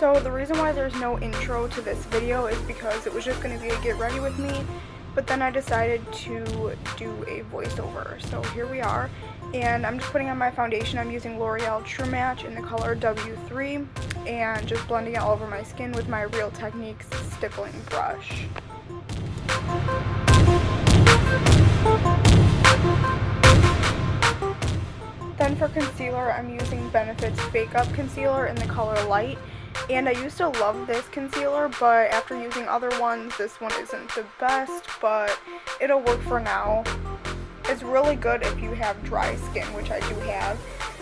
So the reason why there's no intro to this video is because it was just going to be a get ready with me, but then I decided to do a voiceover. So here we are, and I'm just putting on my foundation. I'm using L'Oreal True Match in the color W3 and just blending it all over my skin with my Real Techniques stippling brush. Then for concealer, I'm using Benefit's Fake Up Concealer in the color Light. And I used to love this concealer, but after using other ones, this one isn't the best, but it'll work for now. It's really good if you have dry skin, which I do have.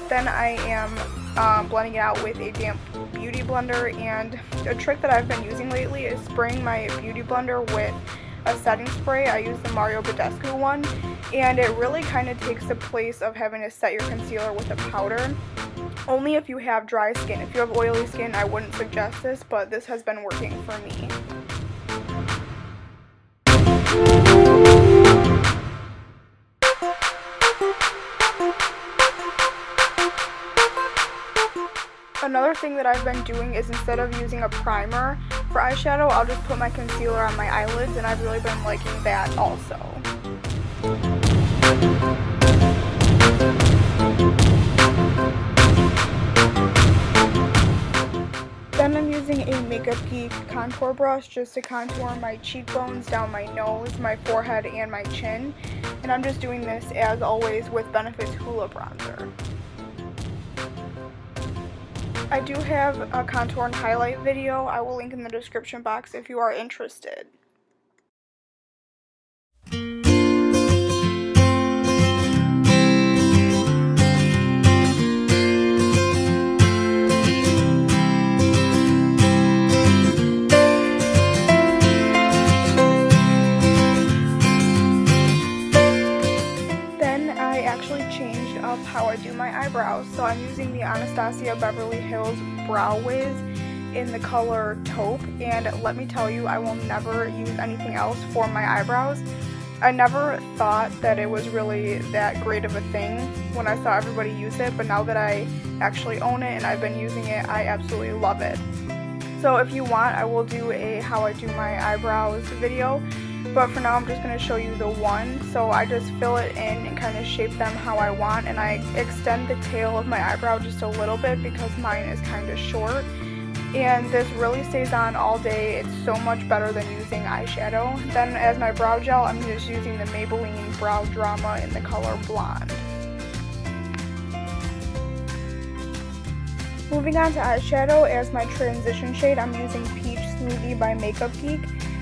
Then I am blending it out with a damp beauty blender, and a trick that I've been using lately is spraying my beauty blender with a setting spray. I use the Mario Badescu one, and it really kind of takes the place of having to set your concealer with a powder. Only if you have dry skin. If you have oily skin, I wouldn't suggest this, but this has been working for me. Another thing that I've been doing is instead of using a primer for eyeshadow, I'll just put my concealer on my eyelids, and I've really been liking that also. Then I'm using a Makeup Geek contour brush just to contour my cheekbones, down my nose, my forehead, and my chin. And I'm just doing this, as always, with Benefit's Hoola Bronzer. I do have a contour and highlight video. I will link in the description box if you are interested. How I do my eyebrows. So I'm using the Anastasia Beverly Hills Brow Wiz in the color Taupe, and let me tell you, I will never use anything else for my eyebrows. I never thought that it was really that great of a thing when I saw everybody use it, but now that I actually own it and I've been using it, I absolutely love it. So if you want, I will do a how I do my eyebrows video. But for now, I'm just going to show you the one. So I just fill it in and kind of shape them how I want, and I extend the tail of my eyebrow just a little bit because mine is kind of short. And this really stays on all day. It's so much better than using eyeshadow. Then as my brow gel, I'm just using the Maybelline Brow Drama in the color Blonde. Moving on to eyeshadow, as my transition shade, I'm using Peach Smoothie by Makeup Geek.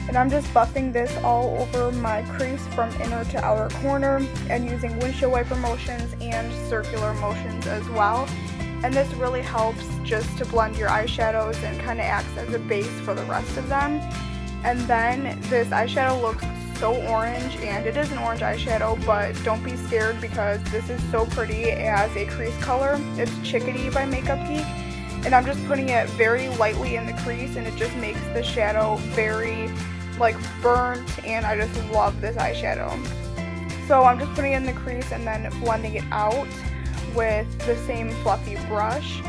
And I'm just buffing this all over my crease from inner to outer corner, and using windshield wiper motions and circular motions as well. And this really helps just to blend your eyeshadows and kind of acts as a base for the rest of them. And then this eyeshadow looks so orange, and it is an orange eyeshadow, but don't be scared because this is so pretty as a crease color. It's Chickadee by Makeup Geek. And I'm just putting it very lightly in the crease, and it just makes the shadow very like burnt, and I just love this eyeshadow. So I'm just putting it in the crease and then blending it out with the same fluffy brush.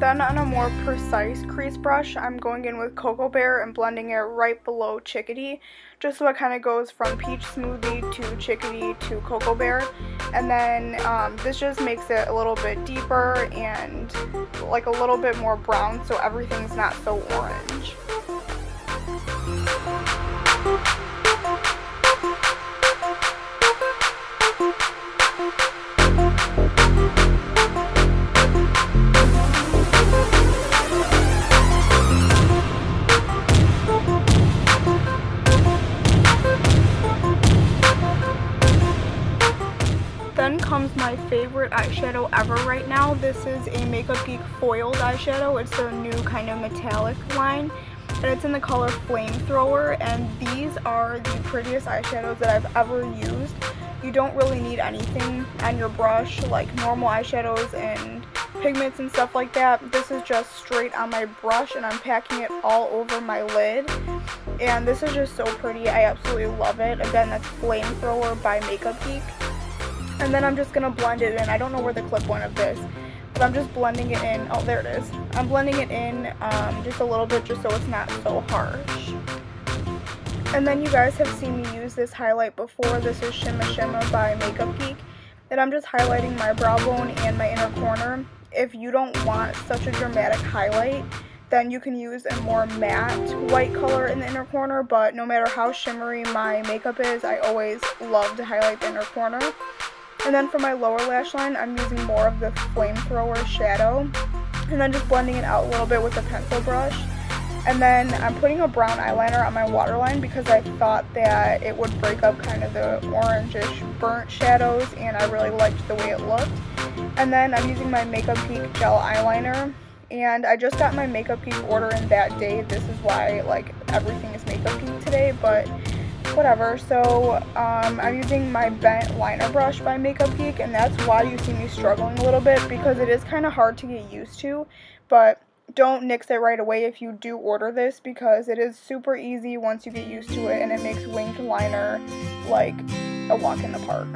Then on a more precise crease brush, I'm going in with Cocoa Bear and blending it right below Chickadee, just so it kind of goes from Peach Smoothie to Chickadee to Cocoa Bear. And then this just makes it a little bit deeper and like a little bit more brown, so everything's not so orange. Then comes my favorite favorite eyeshadow ever right now. This is a Makeup Geek foiled eyeshadow. It's their new kind of metallic line, and it's in the color Flamethrower, and these are the prettiest eyeshadows that I've ever used. You don't really need anything on your brush like normal eyeshadows and pigments and stuff like that. This is just straight on my brush, and I'm packing it all over my lid, and this is just so pretty. I absolutely love it. Again, that's Flamethrower by Makeup Geek. And then I'm just going to blend it in. I don't know where the clip went of this, but I'm just blending it in. Oh, there it is. I'm blending it in just a little bit just so it's not so harsh. And then you guys have seen me use this highlight before. This is Shimma Shimma by Makeup Geek. And I'm just highlighting my brow bone and my inner corner. If you don't want such a dramatic highlight, then you can use a more matte white color in the inner corner. But no matter how shimmery my makeup is, I always love to highlight the inner corner. And then for my lower lash line, I'm using more of the Flamethrower shadow, and then just blending it out a little bit with a pencil brush. And then I'm putting a brown eyeliner on my waterline because I thought that it would break up kind of the orangish burnt shadows, and I really liked the way it looked. And then I'm using my Makeup Geek gel eyeliner, and I just got my Makeup Geek order in that day. This is why like everything is Makeup Geek today, but whatever. So I'm using my bent liner brush by Makeup Geek, and that's why you see me struggling a little bit, because it is kind of hard to get used to. But don't nix it right away if you do order this, because it is super easy once you get used to it, and it makes winged liner like a walk in the park.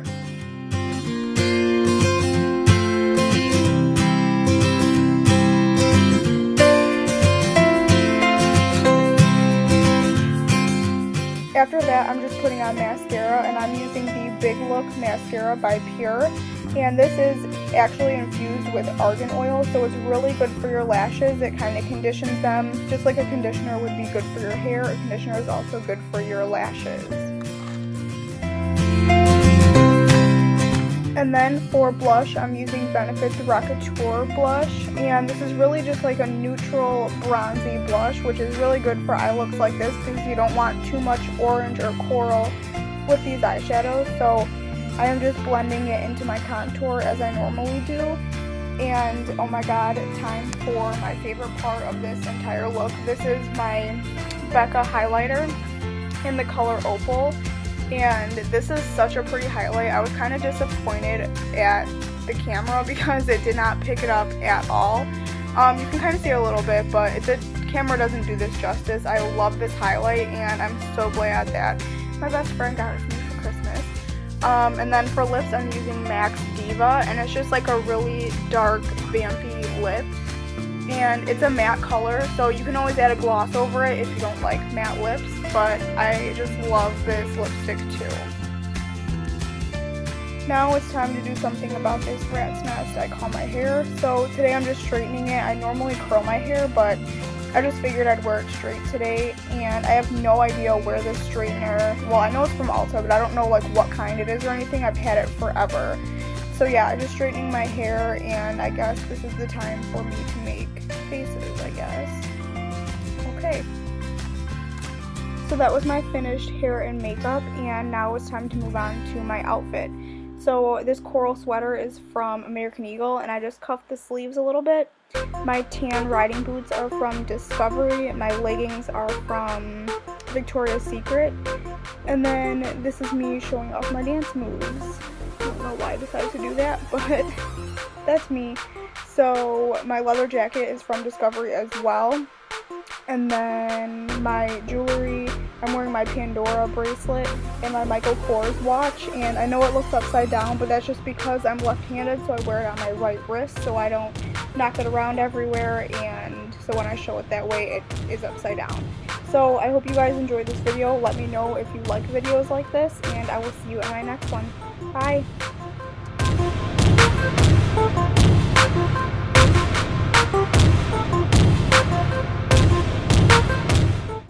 After that, I'm just putting on mascara, and I'm using the Big Look mascara by Pure, and this is actually infused with argan oil, so it's really good for your lashes. It kind of conditions them, just like a conditioner would be good for your hair. A conditioner is also good for your lashes. And then for blush, I'm using Benefit's Rockateur blush, and this is really just like a neutral bronzy blush, which is really good for eye looks like this because you don't want too much orange or coral with these eyeshadows. So I am just blending it into my contour as I normally do. And oh my god, time for my favorite part of this entire look. This is my Becca highlighter in the color Opal. And this is such a pretty highlight. I was kind of disappointed at the camera because it did not pick it up at all. You can kind of see it a little bit, but the camera doesn't do this justice. I love this highlight, and I'm so glad that my best friend got it for me for Christmas. And then for lips, I'm using MAC's Diva, and it's just like a really dark, vampy lip. And it's a matte color, so you can always add a gloss over it if you don't like matte lips, but I just love this lipstick too. Now it's time to do something about this rat's nest I call my hair. So today I'm just straightening it. I normally curl my hair, but I just figured I'd wear it straight today, and I have no idea where this straightener, well, I know it's from Ulta, but I don't know like what kind it is or anything. I've had it forever. So yeah, I'm just straightening my hair, and I guess this is the time for me to make faces, I guess. Okay. So that was my finished hair and makeup, and now it's time to move on to my outfit. So this coral sweater is from American Eagle, and I just cuffed the sleeves a little bit. My tan riding boots are from Discovery. My leggings are from Victoria's Secret. And then this is me showing off my dance moves. I don't know why I decided to do that, but that's me. So my leather jacket is from Discovery as well. And then my jewelry, I'm wearing my Pandora bracelet and my Michael Kors watch. And I know it looks upside down, but that's just because I'm left-handed, so I wear it on my right wrist so I don't knock it around everywhere, and so when I show it that way, it is upside down. So I hope you guys enjoyed this video. Let me know if you like videos like this, and I will see you in my next one. Bye!